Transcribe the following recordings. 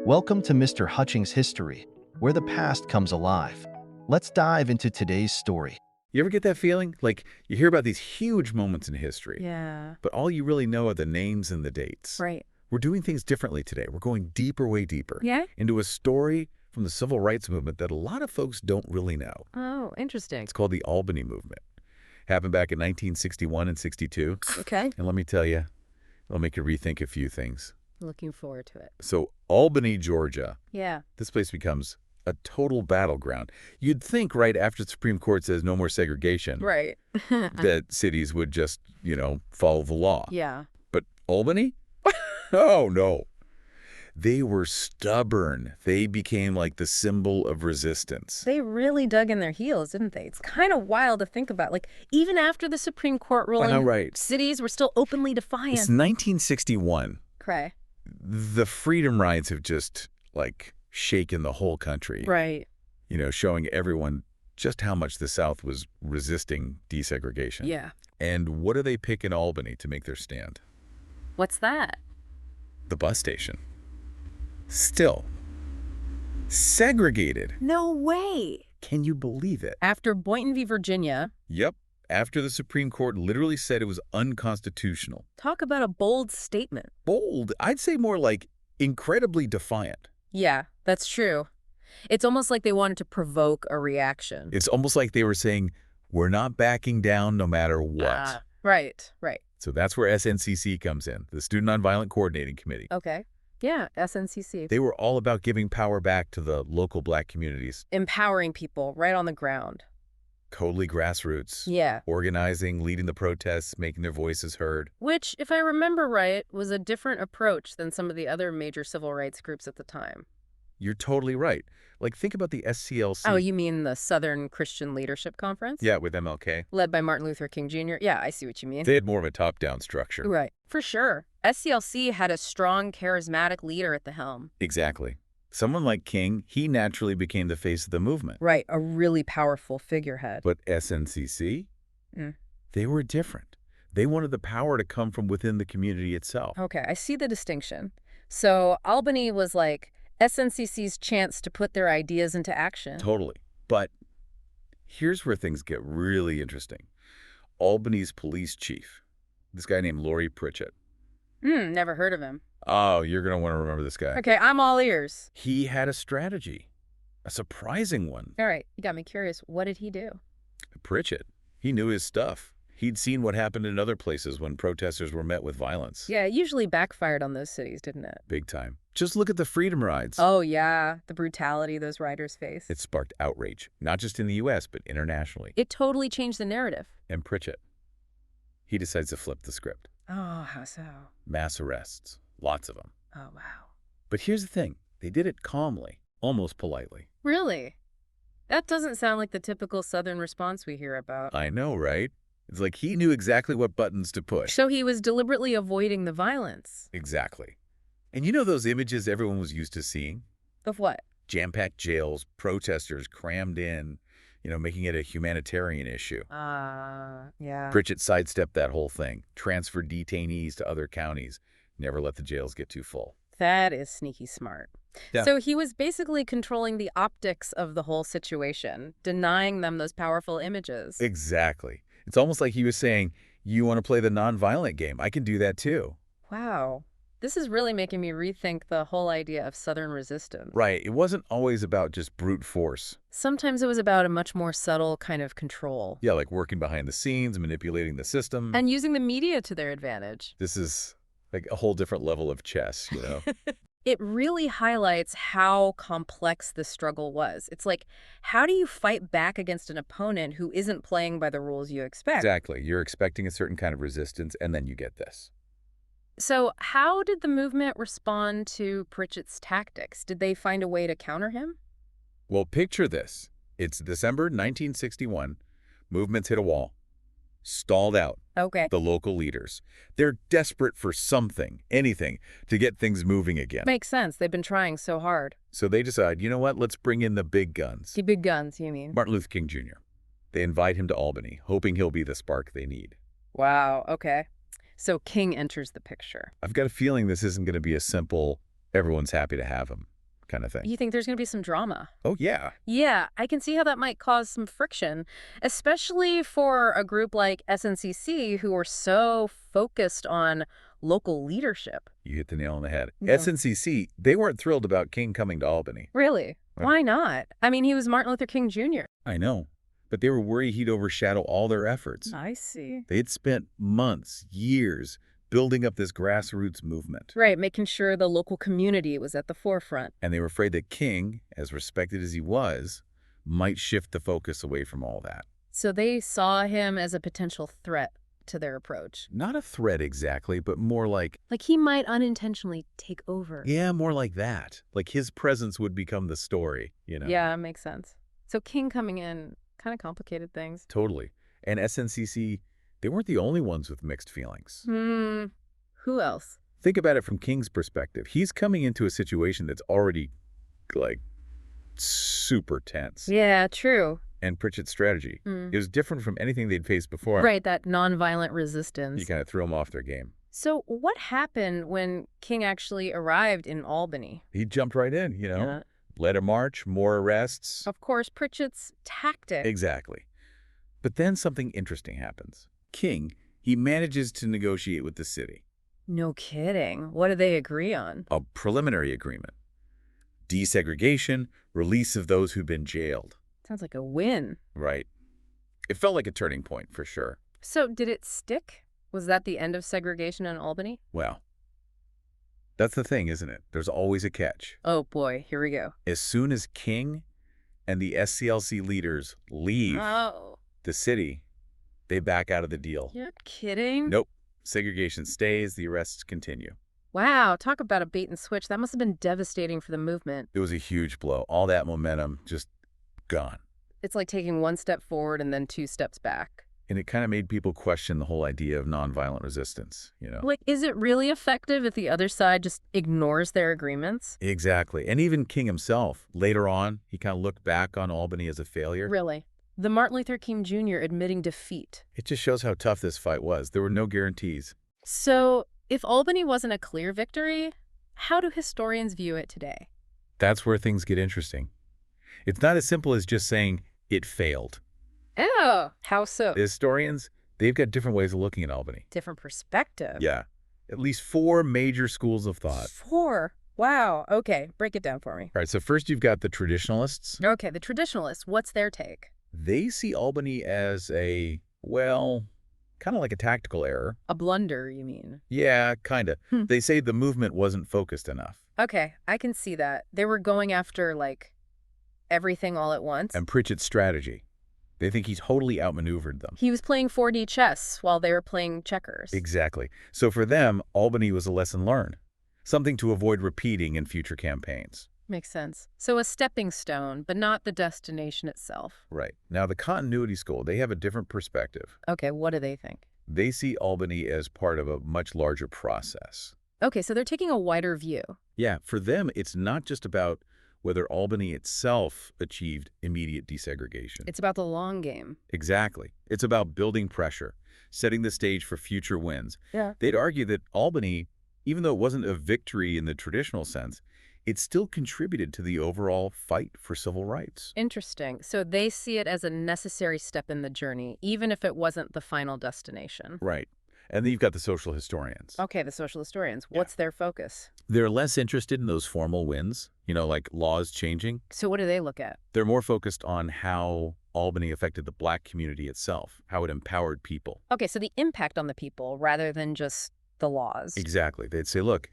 Welcome to Mr. Hutchings History, where the past comes alive. Let's dive into today's story. You ever get that feeling? Like you hear about these huge moments in history, Yeah. but all you really know are the names and the dates. Right. We're doing things differently today. We're going deeper, way deeper, Yeah? into a story from the civil rights movement that a lot of folks don't really know. Oh, interesting. It's called the Albany Movement. Happened back in 1961 and 62. Okay. And let me tell you, it'll make you rethink a few things. Looking forward to it. So Albany, Georgia, Yeah. this place becomes a total battleground. You'd think right after the Supreme Court says no more segregation, Right. that cities would just, follow the law. Yeah. But Albany? Oh, no. They were stubborn. They became like the symbol of resistance. They really dug in their heels, didn't they? It's kind of wild to think about. Like, even after the Supreme Court ruling, Right. cities were still openly defiant. It's 1961. Cray. The freedom rides have just, shaken the whole country. Right. Showing everyone just how much the South was resisting desegregation. Yeah. And what do they pick in Albany to make their stand? What's that? The bus station. Still segregated. No way. Can you believe it? After Boynton v. Virginia, Yep. After the Supreme Court literally said it was unconstitutional. talk about a bold statement. Bold. I'd say more like incredibly defiant. Yeah, that's true. It's almost like they wanted to provoke a reaction. It's almost like they were saying, we're not backing down no matter what. Right. So that's where SNCC comes in, the Student Nonviolent Coordinating Committee. Okay. Yeah, SNCC. They were all about giving power back to the local black communities. Empowering people right on the ground. Totally grassroots. Yeah. Organizing, leading the protests, making their voices heard. Which, if I remember right, was a different approach than some of the other major civil rights groups at the time. You're totally right. Think about the SCLC. Oh, you mean the Southern Christian Leadership Conference? Yeah, with MLK. Led by Martin Luther King Jr.? Yeah, I see what you mean. They had more of a top-down structure. Right. For sure. SCLC had a strong, charismatic leader at the helm. Exactly. Someone like King, he naturally became the face of the movement. Right, a really powerful figurehead. But SNCC? Mm. They were different. They wanted the power to come from within the community itself. Okay, I see the distinction. So Albany was like SNCC's chance to put their ideas into action. Totally. But here's where things get really interesting. Albany's police chief, this guy named Laurie Pritchett. Never heard of him. Oh, you're going to want to remember this guy. Okay, I'm all ears. He had a strategy, a surprising one. All right, you got me curious. What did he do? Pritchett, he knew his stuff. He'd seen what happened in other places when protesters were met with violence. Yeah, it usually backfired on those cities, didn't it? Big time. Just look at the freedom rides. Oh, yeah, the brutality those riders faced. It sparked outrage, not just in the U.S., but internationally. It totally changed the narrative. And Pritchett, he decides to flip the script. Oh, how so? Mass arrests, lots of them. Oh, wow. But here's the thing. They did it calmly, almost politely. Really? That doesn't sound like the typical Southern response we hear about. I know, right? It's like he knew exactly what buttons to push. So he was deliberately avoiding the violence. Exactly. And you know those images everyone was used to seeing? Of what? Jam-packed jails, protesters crammed in, making it a humanitarian issue. Yeah. Pritchett sidestepped that whole thing, transferred detainees to other counties, never let the jails get too full. That is sneaky smart. Yeah. So he was basically controlling the optics of the whole situation, denying them those powerful images. Exactly. It's almost like he was saying, you want to play the nonviolent game? I can do that too. Wow. This is really making me rethink the whole idea of Southern resistance. Right. It wasn't always about just brute force. Sometimes it was about a much more subtle kind of control. Yeah, like working behind the scenes, manipulating the system. And using the media to their advantage. This is like a whole different level of chess, It really highlights how complex this struggle was. It's like, how do you fight back against an opponent who isn't playing by the rules you expect? Exactly. You're expecting a certain kind of resistance, and then you get this. So how did the movement respond to Pritchett's tactics? Did they find a way to counter him? Well, picture this. It's December 1961. Movements hit a wall. Stalled out. Okay. The local leaders. They're desperate for something, anything, to get things moving again. Makes sense. They've been trying so hard. So they decide, you know what, let's bring in the big guns. The big guns, you mean? Martin Luther King Jr. They invite him to Albany, hoping he'll be the spark they need. Wow, okay. So King enters the picture. I've got a feeling this isn't going to be a simple, everyone's happy to have him. kind of thing. You think there's going to be some drama? Oh, yeah. Yeah, I can see how that might cause some friction, especially for a group like SNCC who are so focused on local leadership. You hit the nail on the head. Yeah. SNCC, they weren't thrilled about King coming to Albany. Really? Right. Why not? I mean, he was Martin Luther King Jr. I know, but they were worried he'd overshadow all their efforts. I see. They had spent months, years, building up this grassroots movement. Right, making sure the local community was at the forefront. And they were afraid that King, as respected as he was, might shift the focus away from all that. So they saw him as a potential threat to their approach. Not a threat exactly, but more like... Like he might unintentionally take over. Yeah, more like that. Like his presence would become the story, you know? Yeah, makes sense. So King coming in kind of complicated things. Totally. And SNCC, they weren't the only ones with mixed feelings. Who else? Think about it from King's perspective. He's coming into a situation that's already, like, super tense. Yeah, true. And Pritchett's strategy, it was different from anything they'd faced before. Right, that nonviolent resistance. You kind of threw them off their game. So what happened when King actually arrived in Albany? He jumped right in, you know, led a march, more arrests. Of course, Pritchett's tactic. Exactly. But then something interesting happens. King, he manages to negotiate with the city. No kidding. What do they agree on? A preliminary agreement. Desegregation, release of those who'd been jailed. Sounds like a win. Right. It felt like a turning point, for sure. So did it stick? Was that the end of segregation in Albany? Well, that's the thing, isn't it? There's always a catch. Oh boy, here we go. As soon as King and the SCLC leaders leave the city, they back out of the deal. You're kidding? Nope. Segregation stays, the arrests continue. Wow, talk about a bait and switch. That must have been devastating for the movement. It was a huge blow. All that momentum just gone. It's like taking one step forward and then two steps back. And it kind of made people question the whole idea of nonviolent resistance, you know? Like, is it really effective if the other side just ignores their agreements? Exactly. And even King himself, later on, he kind of looked back on Albany as a failure. Really? The Martin Luther King Jr. admitting defeat. It just shows how tough this fight was. There were no guarantees. So, if Albany wasn't a clear victory, how do historians view it today? That's where things get interesting. It's not as simple as just saying it failed. Oh, how so? The historians, they've got different ways of looking at Albany. Different perspective. Yeah. At least 4 major schools of thought. 4? Wow. Okay, break it down for me. All right, so first you've got the traditionalists. Okay, the traditionalists, what's their take? They see Albany as a, well, kind of like a tactical error. A blunder, you mean? Yeah, kind of. They say the movement wasn't focused enough. Okay, I can see that. They were going after, like, everything all at once. And Pritchett's strategy. They think he totally outmaneuvered them. He was playing 4D chess while they were playing checkers. Exactly. So for them, Albany was a lesson learned. Something to avoid repeating in future campaigns. Makes sense. So a stepping stone, but not the destination itself. Right. Now, the continuity school, they have a different perspective. Okay, what do they think? They see Albany as part of a much larger process. Okay, so they're taking a wider view. Yeah, for them, it's not just about whether Albany itself achieved immediate desegregation. It's about the long game. Exactly. It's about building pressure, setting the stage for future wins. Yeah. They'd argue that Albany, even though it wasn't a victory in the traditional sense, it still contributed to the overall fight for civil rights. Interesting. So they see it as a necessary step in the journey, even if it wasn't the final destination. Right. And then you've got the social historians. Okay, the social historians. What's their focus? They're less interested in those formal wins, you know, like laws changing. So what do they look at? They're more focused on how Albany affected the Black community itself, how it empowered people. Okay, so the impact on the people rather than just the laws. Exactly. They'd say, look,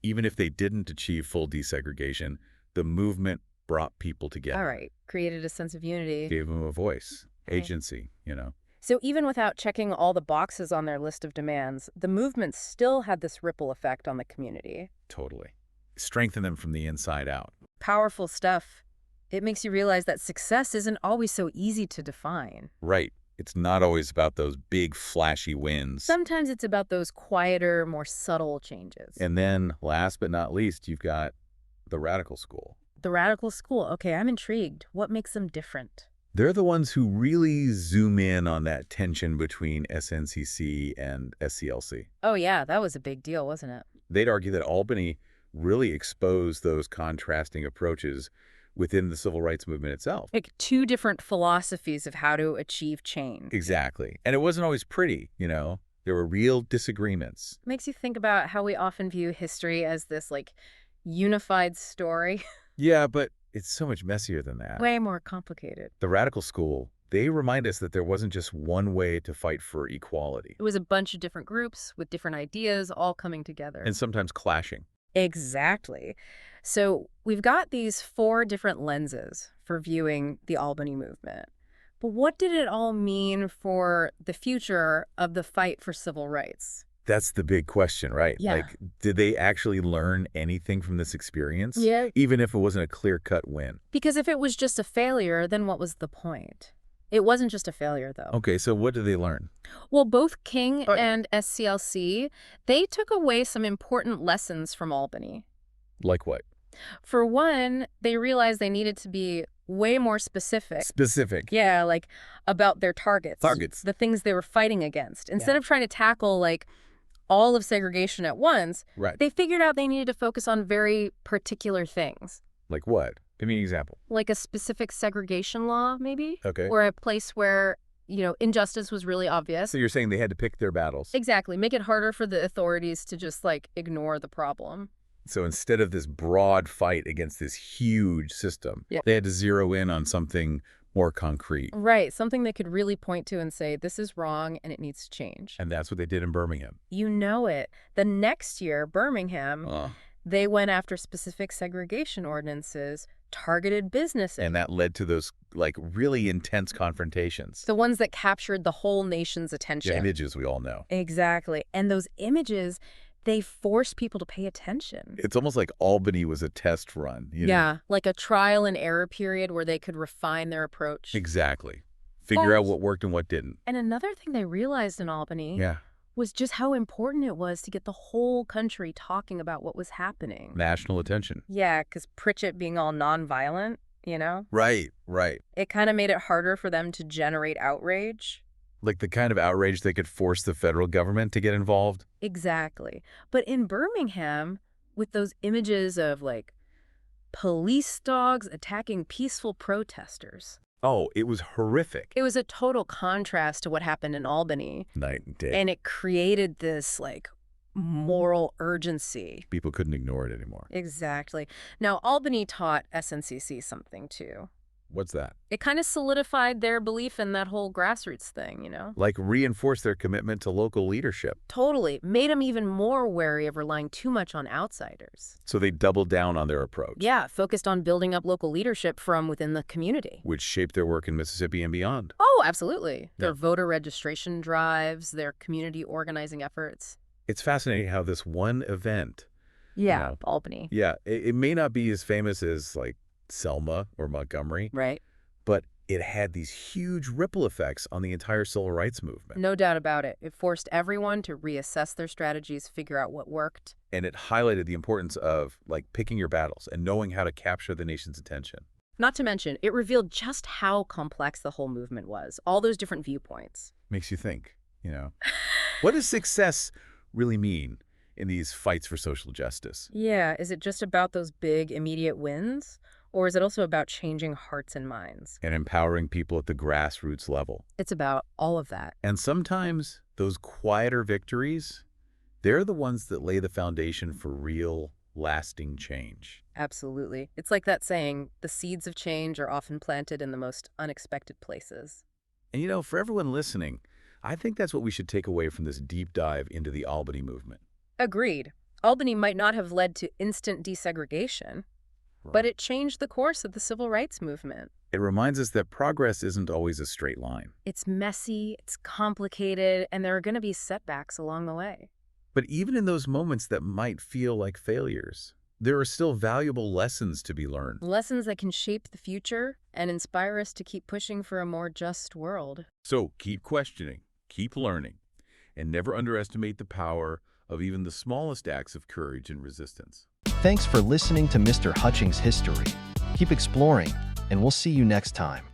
even if they didn't achieve full desegregation, the movement brought people together. All right, created a sense of unity. Gave them a voice, Okay. agency, you know. So even without checking all the boxes on their list of demands, the movement still had this ripple effect on the community. Totally. Strengthen them from the inside out. Powerful stuff. It makes you realize that success isn't always so easy to define. Right. It's not always about those big, flashy wins. Sometimes it's about those quieter, more subtle changes. And then, last but not least, you've got the radical school. The radical school. Okay, I'm intrigued. What makes them different? They're the ones who really zoom in on that tension between SNCC and SCLC. Oh yeah, that was a big deal, wasn't it? They'd argue that Albany really expose those contrasting approaches within the civil rights movement itself. Like two different philosophies of how to achieve change. Exactly. And it wasn't always pretty, There were real disagreements. Makes you think about how we often view history as this, like, unified story. Yeah, but it's so much messier than that. Way more complicated. The radical school, they remind us that there wasn't just one way to fight for equality. It was a bunch of different groups with different ideas all coming together. And sometimes clashing. Exactly. So we've got these 4 different lenses for viewing the Albany movement. But what did it all mean for the future of the fight for civil rights? That's the big question, right? Yeah. Like, did they actually learn anything from this experience? Yeah. Even if it wasn't a clear-cut win. Because if it was just a failure, then what was the point? It wasn't just a failure, though. Okay, so what did they learn? Well, both King and SCLC, they took away some important lessons from Albany. Like what? For one, they realized they needed to be way more specific. Specific. Yeah, like about their targets. Targets. The things they were fighting against. Instead of trying to tackle, like, all of segregation at once, Right. they figured out they needed to focus on very particular things. Like what? Give me an example. Like a specific segregation law, maybe? Okay. Or a place where, injustice was really obvious. So you're saying they had to pick their battles. Exactly. Make it harder for the authorities to just, like, ignore the problem. So instead of this broad fight against this huge system, they had to zero in on something more concrete. Right. Something they could really point to and say, this is wrong and it needs to change. And that's what they did in Birmingham. You know it. The next year, Birmingham, they went after specific segregation ordinances, targeted businesses. And that led to those, like, really intense confrontations. The ones that captured the whole nation's attention. Yeah, images we all know. Exactly. And those images, they forced people to pay attention. It's almost like Albany was a test run. Yeah, like a trial and error period where they could refine their approach. Exactly. Figure out what worked and what didn't. And another thing they realized in Albany was just how important it was to get the whole country talking about what was happening. National attention. Yeah, because Pritchett being all nonviolent, Right, right. It kind of made it harder for them to generate outrage. Like the kind of outrage that could force the federal government to get involved? Exactly. But in Birmingham, with those images of, like, police dogs attacking peaceful protesters. Oh, it was horrific. It was a total contrast to what happened in Albany. Night and day. And it created this, like, moral urgency. People couldn't ignore it anymore. Exactly. Now, Albany taught SNCC something, too. What's that? It kind of solidified their belief in that whole grassroots thing, Like reinforce their commitment to local leadership. Totally. Made them even more wary of relying too much on outsiders. So they doubled down on their approach. Yeah, focused on building up local leadership from within the community. Which shaped their work in Mississippi and beyond. Oh, absolutely. Their voter registration drives, their community organizing efforts. It's fascinating how this one event... Albany. Yeah, it may not be as famous as, like, Selma or Montgomery. Right. But it had these huge ripple effects on the entire civil rights movement. No doubt about it. It forced everyone to reassess their strategies, figure out what worked. And it highlighted the importance of, like, picking your battles and knowing how to capture the nation's attention. Not to mention, it revealed just how complex the whole movement was. All those different viewpoints. Makes you think, What does success really mean in these fights for social justice? Yeah, is it just about those big, immediate wins? Or is it also about changing hearts and minds? And empowering people at the grassroots level. It's about all of that. And sometimes those quieter victories, they're the ones that lay the foundation for real, lasting change. Absolutely. It's like that saying, the seeds of change are often planted in the most unexpected places. And for everyone listening, I think that's what we should take away from this deep dive into the Albany movement. Agreed. Albany might not have led to instant desegregation, but it changed the course of the civil rights movement. It reminds us that progress isn't always a straight line. It's messy, it's complicated, and there are going to be setbacks along the way. But even in those moments that might feel like failures, there are still valuable lessons to be learned. Lessons that can shape the future and inspire us to keep pushing for a more just world. So keep questioning, keep learning, and never underestimate the power of even the smallest acts of courage and resistance. Thanks for listening to Mr. Hutchings History. Keep exploring, and we'll see you next time.